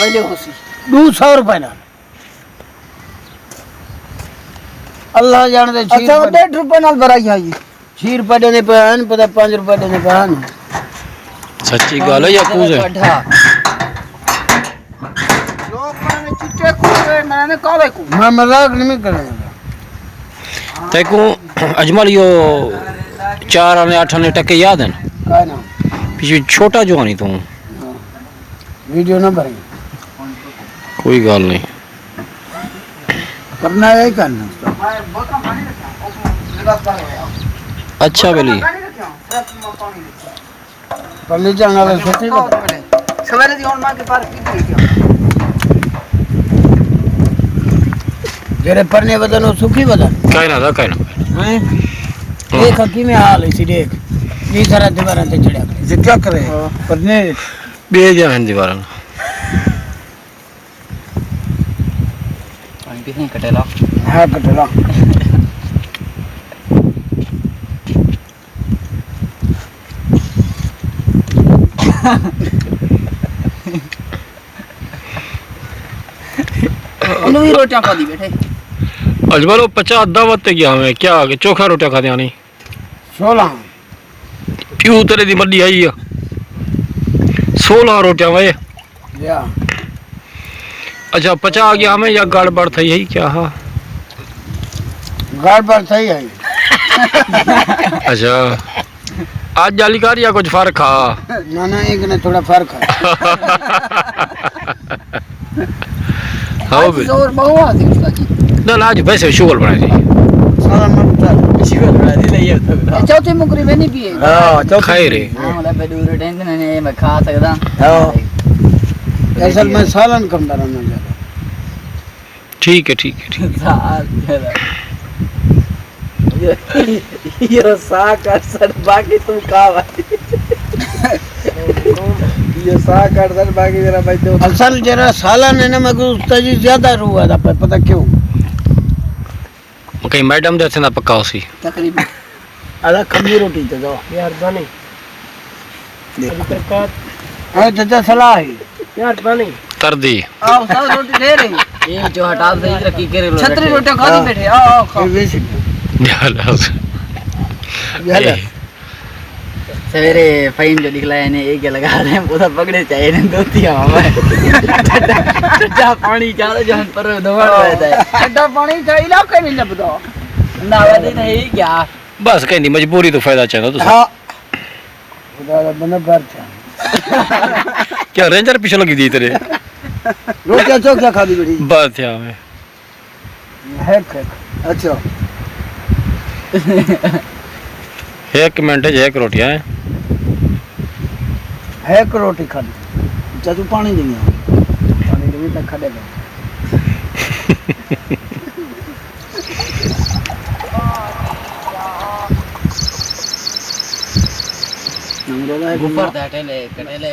पहले होसी 200 रुपए ना अल्लाह जाने दे। अच्छा 1.5 रुपए नाल भराई है जी। 6 रुपए देने पे आन पता 5 रुपए देने पे आन। सच्ची गल है या कूज है? लोग मैंने चिट्टे को मैंने काले को मैं मजाक नहीं करूंगा। तेको अजमल यो 4 आने 8 आने टके याद है ना? का ना पीछे छोटा जो आनी तू वीडियो ना बने कोई गल नहीं करना है करना। अच्छा बेली पल्ली जाना वाला सच्ची सवेरे दी हुन मां के पार की क्या जेरे परने बदन और सुखी बदन कहना हैं देख हकी में हाल इसी देख ये सारा दीवार पे चढ़ा करे क्या करे परने बे जान दीवार पानी भी कटेला। हां कटला उन्होंने भी रोटियां खा दी बैठे। अजमल 50 दावत ते गया मैं क्या आगे चोखा रोटियां खाते आनी 16 क्यों तेरे दी मड्डी आई है 16 रोटियां वे या अच्छा 50 गया मैं या गड़बड़ थई है क्या? हाँ गड़बड़ सही है। अच्छा आज जाली कर या कुछ फर्क हा? ना ना एक ने थोड़ा फर्क है। हाँ बे जोर बहुआ थी उसका जी। ना आज वैसे शुगर बनाई थी सारा मत शुगर बना दी नहीं है चौथी मुकरी में नहीं पिए। हां चौक खाए रे हां मतलब बेडूर टेंशन नहीं मैं खा सकदा। हां असल में सालन कम डरना ज्यादा ठीक है ये साग का सर बाकी तुम खा भाई ये साग का सर बाकी जरा भाई तो असल जरा सालन है ना मगर उसका जी ज्यादा रुआ था पता क्यों कहीं मैडम दे ना पक्का उसी तकरीबन अला खमी रोटी तो दो यार बनी देखो हां चाचा सलाह है यार बनी कर दी आओ सब रोटी ले रही ये जो हटा दे इधर की करे छतरी रोटी खा दी बैठे आओ खाओ सवेरे फाइन जो निकला है ने एक लगा रहे हैं पूरा पकड़े चाहिए ने दो तीन हमें ठंडा पानी चारो जहां पर दौड़ रहता है ठंडा पानी था इलाके में ना बताओ ना आवाज नहीं क्या बस कहीं मजबूरी तो फायदा चाहिए तो हां खुदा बना घर था क्या रेंजर पीछे लगी दी तेरे रोटी चो क्या खा दी बड़ी बस या में है अच्छा एक मिनट है एक रोटियां है एक रोटी खा दी चाचू पानी देंगे तक खा देगा गुफर कटेले कटेले